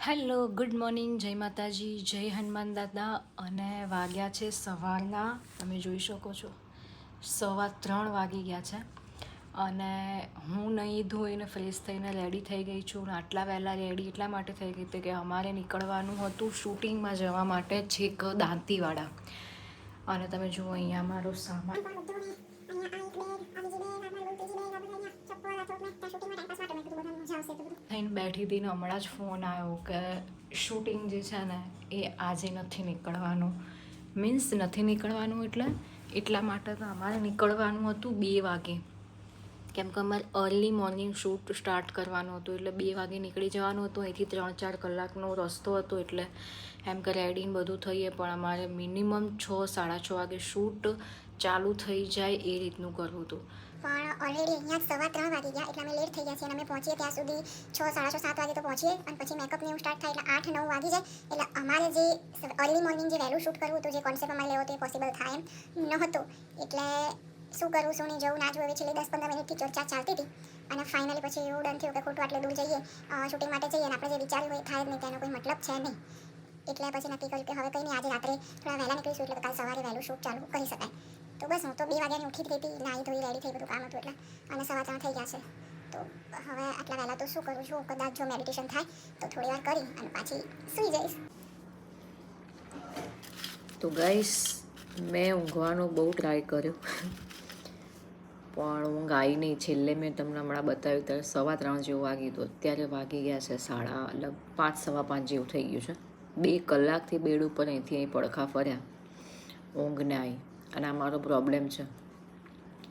Hello, good morning, જય માતાજી, જય હનુમાન દાદા. અને વાગ્યા છે સવારના, તમે જોઈ શકો છો 3:15 વાગી ગયા છે. અને હું નહીં ધોઈને ફ્રેશ થઈને રેડી થઈ ગઈ છું. આટલા વહેલા રેડી એટલા માટે થઈ ગઈ હતી કે અમારે નીકળવાનું હતું શૂટિંગમાં જવા માટે છેક દાંતીવાડા. અને તમે જુઓ અહીંયા મારો સામાન થઈને બેઠી હતી ને હમણાં જ ફોન આવ્યો કે શૂટિંગ જે છે ને એ આજે નથી નીકળવાનું. મીન્સ નથી નીકળવાનું એટલે એટલા માટે તો અમારે નીકળવાનું હતું 2 વાગે, કેમ કે અમારે અર્લી મોર્નિંગ શૂટ સ્ટાર્ટ કરવાનું હતું. એટલે 2 વાગે નીકળી જવાનું હતું. અહીંથી 3-4 કલાકનો રસ્તો હતો. એટલે એમ કે રેડીને બધું થઈએ, પણ અમારે મિનિમમ 6-6:30 વાગે શૂટ ચાલુ થઈ જાય એ રીતનું કરવું હતું. પણ ઓલરેડી અહીંયા 3:15 વાગી ગયા એટલે અમે લેટ થઈ ગયા છીએ. અને અમે પહોંચીએ ત્યાં સુધી 6, 6:30, 7 વાગે તો પહોંચીએ. અને પછી મેકઅપ ને એવું સ્ટાર્ટ થાય એટલે 8-9 વાગી જાય. એટલે અમારે જે અર્લી મોર્નિંગ જે વહેલું શૂટ કરવું હતું, જે કોન્સેપ્ટ અમારે લેવો હતો એ પોસિબલ થાય એમ નહોતું. એટલે શું કરવું શું નહીં જવું ના જવું એવી છેલ્લી 10-15 મિનિટથી ચર્ચા ચાલતી હતી. અને ફાઇનલી પછી એવું ડન થયું કે ખોટું આટલે દૂર જઈએ શૂટિંગ માટે જઈએ અને આપણે જે વિચાર્યું હોય થાય જ નહીં, તેનો કોઈ મતલબ છે નહીં. એટલે પછી નક્કી કર્યું કે હવે કંઈ નહીં, આજે રાત્રે થોડા વહેલા નીકળીશું એટલે કાલ સવારે વહેલું શૂટ ચાલુ કરી શકાય. તો બસ હું તો 2 વાગ્યાની ઉઠી જ ગઈ હતી, નાહી ધોઈ રેડી થઈ, બધું કામ હતું એટલે. અને 3:15 થઈ ગયા છે. તો હવે આટલા વહેલા તો શું કરું છું, કદાચ જો મેડિટેશન થાય તો થોડી વાર કરી અને પાછી સૂઈ જઈશ. તો ગાઈસ, મેં ઊંઘવાનો બહુ ટ્રાય કર્યો પણ ઊંઘ આવી નહીં. છેલ્લે મેં તમને હમણાં બતાવ્યું ત્યારે 3:15 જેવું વાગી હતું. અત્યારે વાગી ગયા છે 5:30 જેવું થઈ ગયું છે. 2 કલાકથી બેડ ઉપર અહીંથી અહીં પડખા ફર્યા, ઊંઘને આવી. અને આ મારો પ્રોબ્લેમ છે,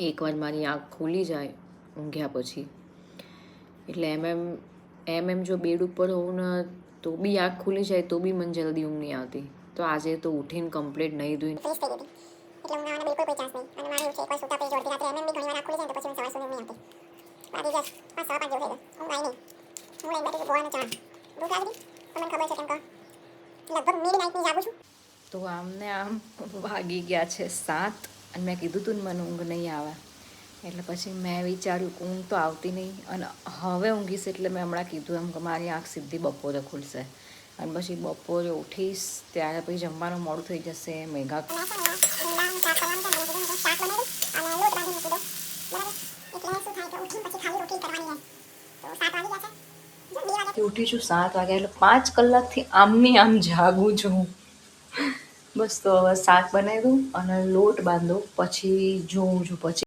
એકવાર મારી આંખ ખુલી જાય ઊંઘ્યા પછી, એટલે એમ જો બેડ ઉપર હોઉં ને તો બી આંખ ખુલી જાય તો બી મને જલ્દી ઊંઘ નહીં આવતી. તો આજે તો ઉઠીને કમ્પ્લીટ નહીં ધોઈને ફ્રેશ થઈ ગઈ હતી એટલે ઊંઘવાનો બિલકુલ કોઈ ચાન્સ નહીં. અને મારે એવું છે એકવાર સૂતા પછી જોડતી રાત્રે બી ઘણી વાર આંખ ખુલી જાય તો પછી સવાર સુધી ઊંઘ નહીં આવતી. વાગી ગયા 5-5 જેવું થઈ ગયું, ઊંઘ આવી નહીં. હું લઈને બેઠી ગોવાનો ચા ભૂખ લાગી તમને ખબર છે કેમ કે લગભગ મિડનાઇટની જાગું છું. તો આમને આમ વાગી ગયા છે 7. અને મેં કીધું તું ને મને ઊંઘ નહીં આવે, એટલે પછી મેં વિચાર્યું કે ઊંઘ તો આવતી નહીં. અને હવે ઊંઘીશ એટલે મેં હમણાં કીધું એમ કે મારી આંખ સીધી બપોરે ખુલશે. અને પછી બપોરે ઉઠીશ ત્યારે પછી જમવાનું મોડું થઈ જશે. મેઘા ઉઠી છું 7 વાગ્યા, એટલે 5 કલાકથી આમની આમ જાગું છું. બસ તો હવે શાક બનાવી દઉં અને લોટ બાંધો, પછી જોઉં છું પછી